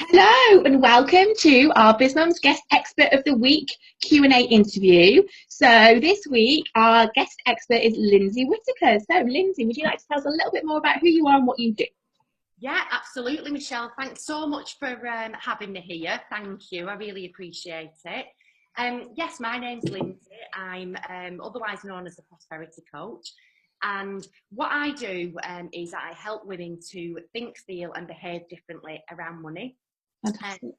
Hello and welcome to our BizMum's Guest Expert of the Week Q&A interview. So this week our guest expert is Lindsay Whitaker. So Lindsay, would you like to tell us a little bit more about who you are and what you do? Yeah, absolutely, Michelle. Thanks so much for having me here. Thank you. I really appreciate it. Yes, my name's Lindsay. I'm otherwise known as a prosperity coach. And what I do is I help women to think, feel, and behave differently around money. Fantastic.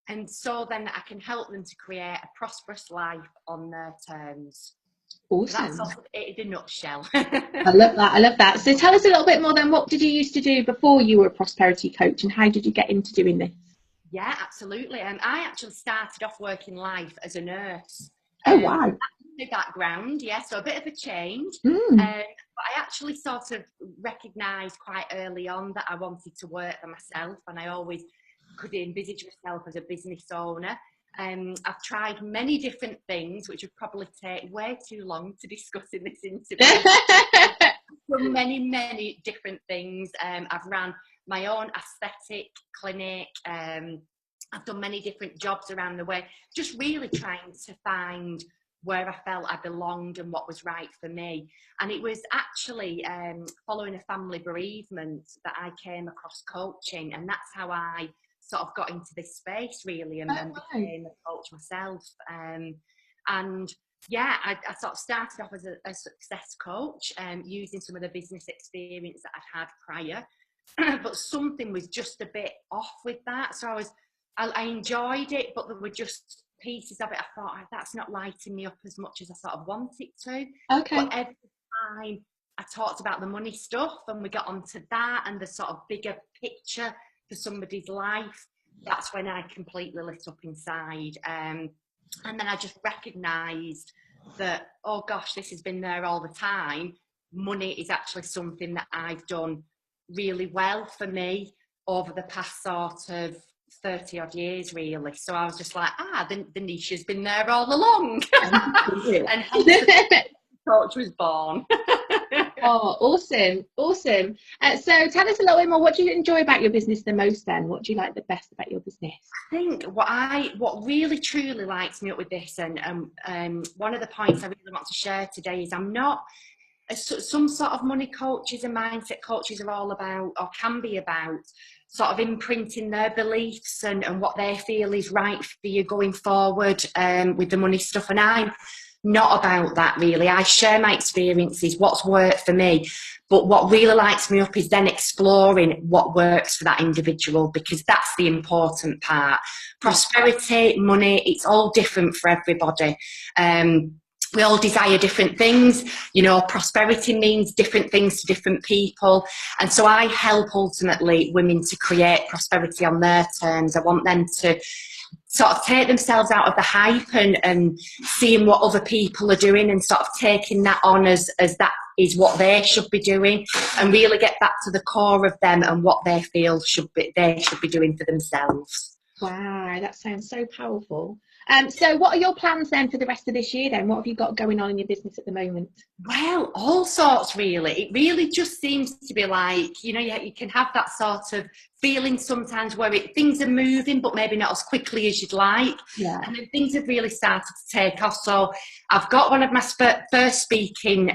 And so then I can help them to create a prosperous life on their terms. So that's Awesome. sort of it in a nutshell. I love that. I love that. So tell us a little bit more then, what did you used to do before you were a prosperity coach and how did you get into doing this? Yeah, absolutely. I actually started off working life as a nurse. Oh, wow. My background, yeah, so a bit of a change. Mm. But I actually sort of recognised quite early on that I wanted to work for myself, and I always could envisage myself as a business owner. I've tried many different things, which would probably take way too long to discuss in this interview. Done many different things. I've ran my own aesthetic clinic. I've done many different jobs around the way, just really trying to find where I felt I belonged and what was right for me. And it was actually following a family bereavement that I came across coaching, and that's how I sort of got into this space really and became a coach myself. And yeah, I sort of started off as a success coach, using some of the business experience that I'd had prior, but something was just a bit off with that. So I enjoyed it, but there were just pieces of it I thought, "Oh, that's not lighting me up as much as I sort of want it to." Okay. But every time I talked about the money stuff and we got onto that and the sort of bigger picture for somebody's life, that's when I completely lit up inside. And then I just recognised that, oh gosh, this has been there all the time. Money is actually something that I've done really well for me over the past sort of 30 odd years really. So I was just like, the niche has been there all along. And hence the coach was born. Oh, awesome. So tell us a little bit more. What do you enjoy about your business the most then? What do you like the best about your business? I think what really truly lights me up with this, and one of the points I really want to share today is I'm not some sort of money coaches and mindset coaches are all about, or can be about, sort of imprinting their beliefs and what they feel is right for you going forward with the money stuff. And I'm not about that really. I share my experiences, what's worked for me. But what really lights me up is then exploring what works for that individual, because that's the important part. Prosperity, money, it's all different for everybody. We all desire different things. You know, prosperity means different things to different people. And so I help ultimately women to create prosperity on their terms. I want them to sort of take themselves out of the hype and seeing what other people are doing and sort of taking that on as that is what they should be doing, and really get back to the core of them and what they feel they should be doing for themselves. Wow, that sounds so powerful. So what are your plans then for the rest of this year then? What have you got going on in your business at the moment? Well, all sorts really. It really just seems to be like, you know, you can have that sort of feeling sometimes where things are moving, but maybe not as quickly as you'd like. Yeah. And then things have really started to take off. So I've got one of my first speaking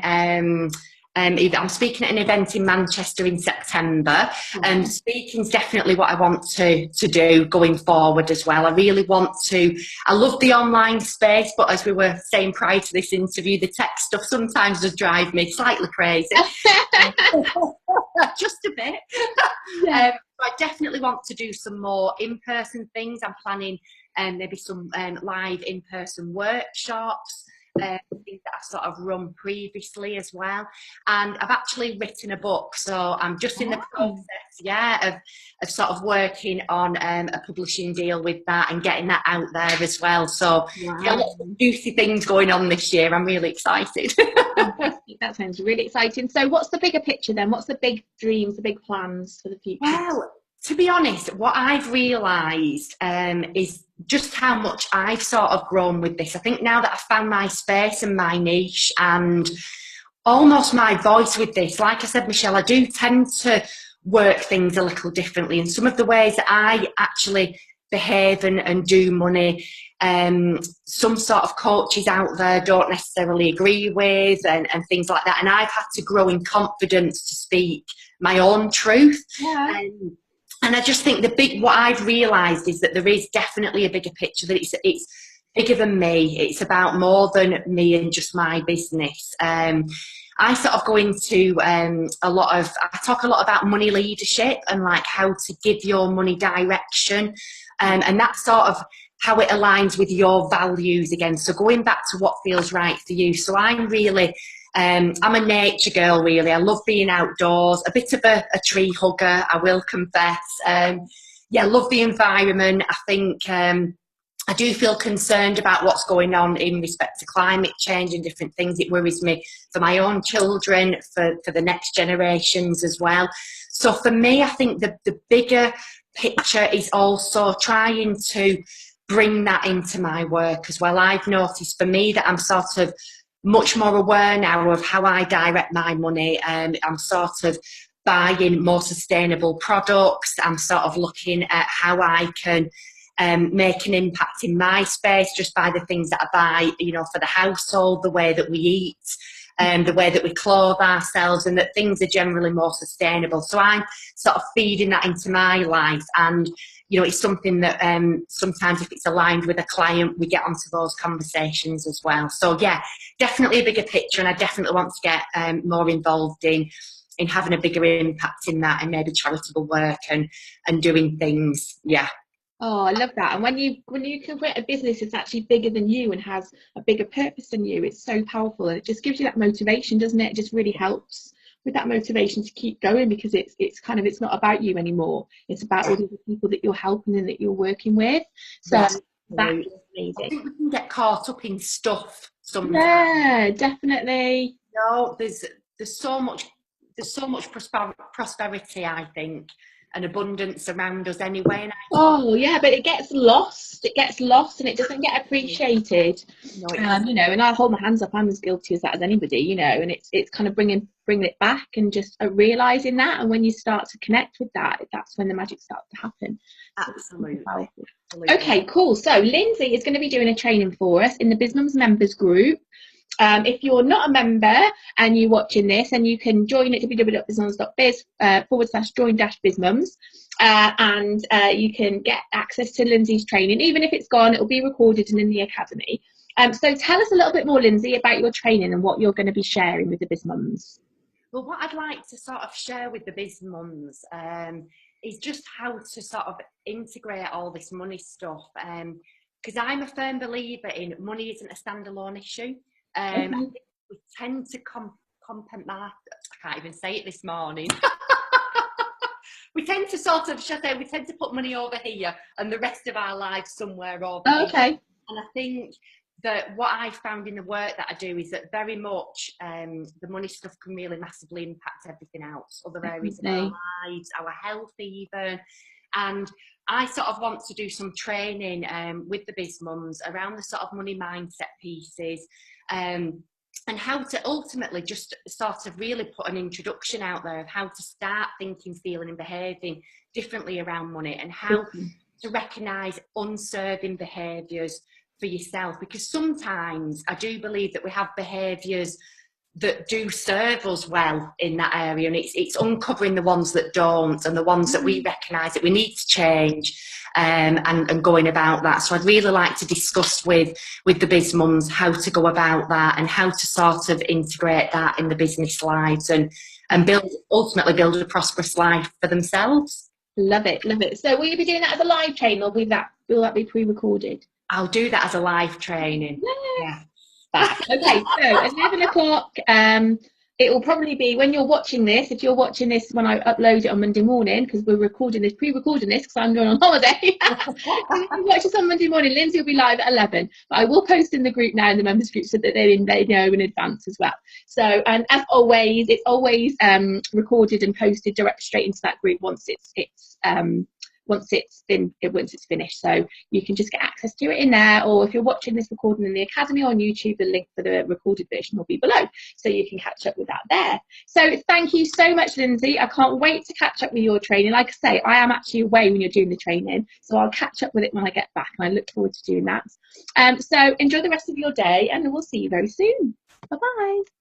I'm speaking at an event in Manchester in September, and speaking's definitely what I want to do going forward as well. I really want to, I love the online space, but as we were saying prior to this interview, the tech stuff sometimes does drive me slightly crazy. Just a bit. Yeah. I definitely want to do some more in-person things. I'm planning maybe some live in-person workshops, things that I've sort of run previously as well. And I've actually written a book, so I'm just in the process, of sort of working on a publishing deal with that and getting that out there as well. So lots of juicy things going on this year. I'm really excited. That sounds really exciting. So what's the bigger picture then? What's the big dreams, the big plans for the future? Well, to be honest, what I've realised is just how much I've sort of grown with this. I think now that I've found my space and my niche and almost my voice with this, like I said, Michelle, I do tend to work things a little differently. And some of the ways that I actually behave and do money, some sort of coaches out there don't necessarily agree with, and things like that. And I've had to grow in confidence to speak my own truth. Yeah. And I just think what I've realised is that there is definitely a bigger picture, that it's bigger than me. It's about more than me and just my business. I sort of go into I talk a lot about money leadership and like how to give your money direction. And that's sort of how it aligns with your values again. So going back to what feels right for you. So I'm really, I'm a nature girl, really. I love being outdoors, a bit of a tree hugger, I will confess. Yeah, love the environment. I think I do feel concerned about what's going on in respect to climate change and different things. It worries me for my own children, for the next generations as well. So for me, I think the bigger picture is also trying to bring that into my work as well. I've noticed for me that I'm sort of much more aware now of how I direct my money. I'm sort of buying more sustainable products. I'm sort of looking at how I can make an impact in my space just by the things that I buy, you know, for the household, the way that we eat, the way that we clothe ourselves, and that things are generally more sustainable. So I'm sort of feeding that into my life, and you know, it's something that sometimes if it's aligned with a client, we get onto those conversations as well. So yeah, definitely a bigger picture, and I definitely want to get more involved in having a bigger impact in that, and maybe charitable work and doing things. Yeah. Oh, I love that. And when you can create a business that's actually bigger than you and has a bigger purpose than you, it's so powerful, and it just gives you that motivation, doesn't it? It just really helps with that motivation to keep going, because it's not about you anymore. It's about all the other people that you're helping and that you're working with. So Yeah, that's amazing. I think we can get caught up in stuff sometimes. Yeah, definitely. No, there's so much prosperity, I think, and abundance around us anyway. And Oh yeah, but it gets lost. It gets lost, and it doesn't get appreciated. no, You know, and I hold my hands up. I'm as guilty as that as anybody. You know, and it's kind of bringing it back and just realizing that. And when you start to connect with that, that's when the magic starts to happen. absolutely. Okay, cool. So Lindsay is going to be doing a training for us in the BizMums members group. If you're not a member and you're watching this, and you can join at www.bizmums.biz /join-bizmums, and you can get access to Lindsay's training. Even if it's gone, it'll be recorded and in the academy. So tell us a little bit more, Lindsay, about your training and what you're going to be sharing with the BizMums. Well, what I'd like to sort of share with the BizMums is just how to sort of integrate all this money stuff. Because I'm a firm believer in money isn't a standalone issue. I think we tend to I can't even say it this morning. We tend to we tend to put money over here and the rest of our lives somewhere over here. Okay. And I think that what I found in the work that I do is that very much the money stuff can really massively impact everything else, other areas of our lives, our health even. And I sort of want to do some training with the BizMums around the sort of money mindset pieces, and how to ultimately just sort of really put an introduction out there of how to start thinking, feeling and behaving differently around money, and how to recognise unserving behaviours for yourself. Because sometimes I do believe that we have behaviours that do serve us well in that area, and it's uncovering the ones that don't, and the ones that we recognise that we need to change, and going about that. So I'd really like to discuss with the BizMums how to go about that, and how to sort of integrate that in the business lives, and ultimately build a prosperous life for themselves. Love it, love it. So will you be doing that as a live training, or will that be pre-recorded? I'll do that as a live training. Yeah. Okay, so 11 o'clock, it will probably be when you're watching this. If you're watching this when I upload it on Monday morning, because we're pre-recording this because I'm going on holiday. If you watch this on Monday morning, Lindsay will be live at 11, but I will post in the group now, in the members group, so that they know in advance as well. So, and as always, it's always recorded and posted straight into that group once once it's finished. So you can just get access to it in there, or if you're watching this recording in the Academy on YouTube, the link for the recorded version will be below, so you can catch up with that there. So thank you so much, Lindsay. I can't wait to catch up with your training. Like I say, I am actually away when you're doing the training, so I'll catch up with it when I get back, and I look forward to doing that. So enjoy the rest of your day, and we'll see you very soon. Bye bye.